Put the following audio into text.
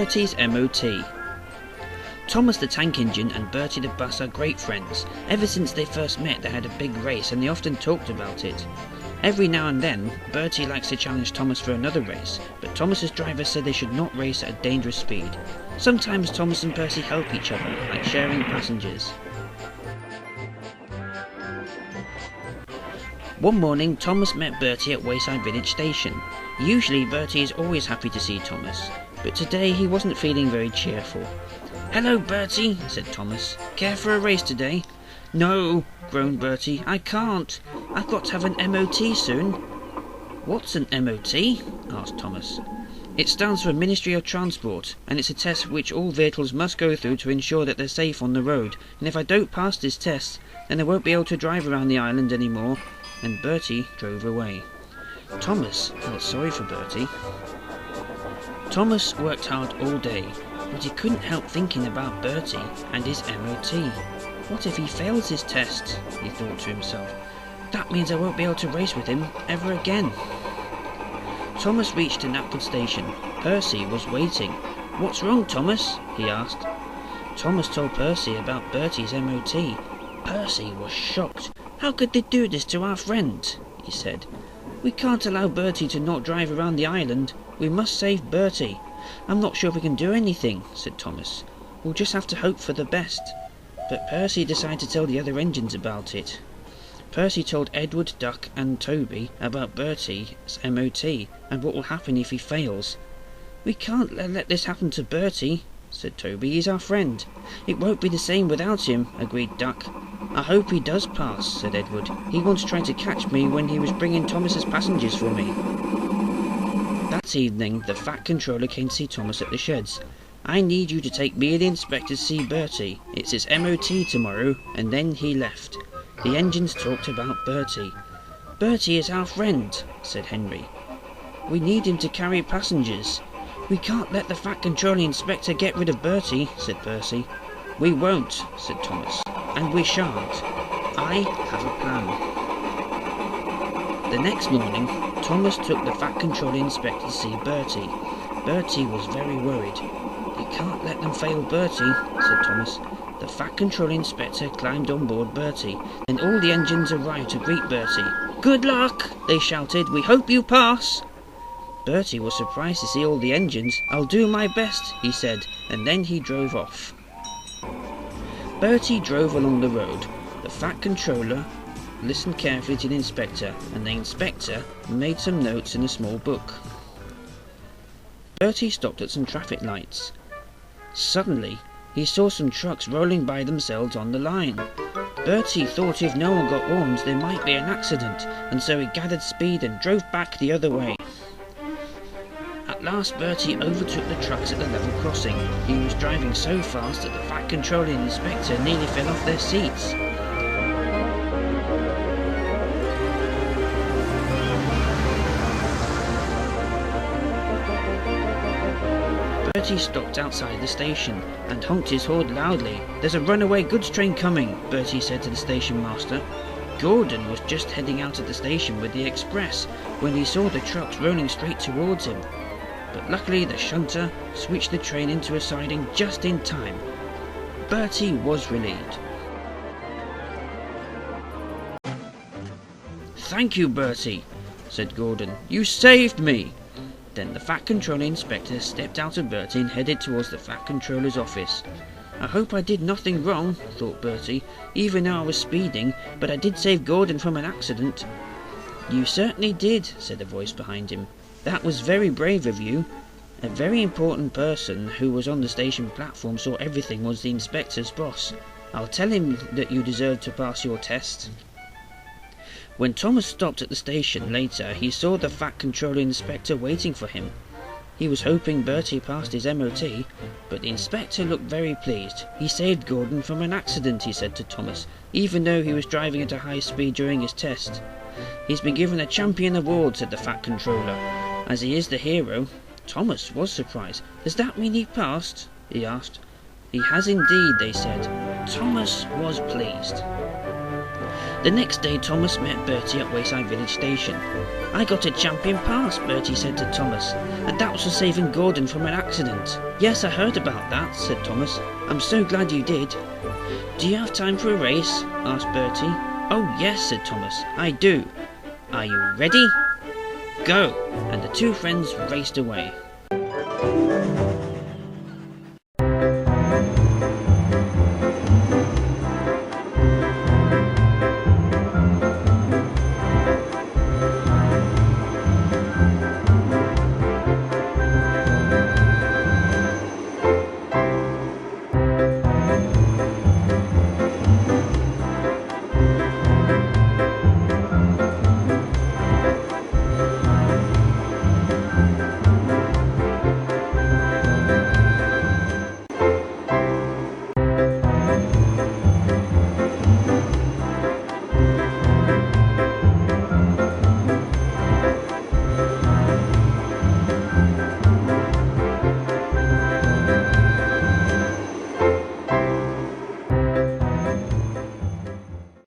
Bertie's M.O.T. Thomas the Tank Engine and Bertie the Bus are great friends. Ever since they first met they had a big race and they often talked about it. Every now and then, Bertie likes to challenge Thomas for another race, but Thomas's driver said they should not race at a dangerous speed. Sometimes Thomas and Percy help each other, like sharing passengers. One morning, Thomas met Bertie at Wayside Village Station. Usually Bertie is always happy to see Thomas, but today he wasn't feeling very cheerful. "Hello, Bertie," said Thomas. "Care for a race today?" "No," groaned Bertie, "I can't. I've got to have an M.O.T. soon." "What's an M.O.T.?" asked Thomas. "It stands for Ministry of Transport, and it's a test which all vehicles must go through to ensure that they're safe on the road, and if I don't pass this test, then I won't be able to drive around the island anymore." And Bertie drove away. Thomas felt sorry for Bertie. Thomas worked hard all day, but he couldn't help thinking about Bertie and his M.O.T. What if he fails his test? He thought to himself. That means I won't be able to race with him ever again. Thomas reached an Knapwood station. Percy was waiting. "What's wrong, Thomas?" he asked. Thomas told Percy about Bertie's M.O.T. Percy was shocked. "How could they do this to our friend?" he said. "We can't allow Bertie to not drive around the island. We must save Bertie." "I'm not sure if we can do anything," said Thomas. "We'll just have to hope for the best." But Percy decided to tell the other engines about it. Percy told Edward, Duck and Toby about Bertie's M.O.T. and what will happen if he fails. "We can't let this happen to Bertie," said Toby. "He's our friend." "It won't be the same without him," agreed Duck. "I hope he does pass," said Edward. "He once tried to catch me when he was bringing Thomas's passengers for me." That evening the Fat Controller came to see Thomas at the sheds. "I need you to take me and the inspector to see Bertie. It's his M.O.T. tomorrow." And then he left. The engines talked about Bertie. "Bertie is our friend," said Henry. "We need him to carry passengers." "We can't let the Fat Controller inspector get rid of Bertie," said Percy. "We won't," said Thomas. "And we shan't. I have a plan." The next morning, Thomas took the Fat Controller inspector to see Bertie. Bertie was very worried. "You can't let them fail Bertie," said Thomas. The Fat Controller inspector climbed on board Bertie. Then all the engines arrived to greet Bertie. "Good luck," they shouted. "We hope you pass." Bertie was surprised to see all the engines. "I'll do my best," he said, and then he drove off. Bertie drove along the road. The Fat Controller listened carefully to the inspector, and the inspector made some notes in a small book. Bertie stopped at some traffic lights. Suddenly, he saw some trucks rolling by themselves on the line. Bertie thought if no one got warned there might be an accident, and so he gathered speed and drove back the other way. At last Bertie overtook the trucks at the level crossing. He was driving so fast that the Fat Controller and inspector nearly fell off their seats. Bertie stopped outside the station and honked his horn loudly. "There's a runaway goods train coming," Bertie said to the station master. Gordon was just heading out of the station with the express when he saw the trucks rolling straight towards him. But luckily the shunter switched the train into a siding just in time. Bertie was relieved. "Thank you, Bertie," said Gordon. "You saved me." Then the Fat Controller inspector stepped out of Bertie and headed towards the Fat Controller's office. "I hope I did nothing wrong," thought Bertie, "even though I was speeding, but I did save Gordon from an accident." "You certainly did," said a voice behind him. "That was very brave of you." A very important person who was on the station platform saw everything was the inspector's boss. "I'll tell him that you deserve to pass your test." When Thomas stopped at the station later, he saw the Fat Controller inspector waiting for him. He was hoping Bertie passed his M.O.T, but the inspector looked very pleased. "He saved Gordon from an accident," he said to Thomas, "even though he was driving at a high speed during his test." "He's been given a champion award," said the Fat Controller, "as he is the hero." Thomas was surprised. "Does that mean he passed?" he asked. "He has indeed," they said. Thomas was pleased. The next day Thomas met Bertie at Wayside Village Station. "I got a champion pass," Bertie said to Thomas, "and that was for saving Gordon from an accident." "Yes, I heard about that," said Thomas. "I'm so glad you did." "Do you have time for a race?" asked Bertie. "Oh yes," said Thomas, "I do. Are you ready? Go!" And the two friends raced away.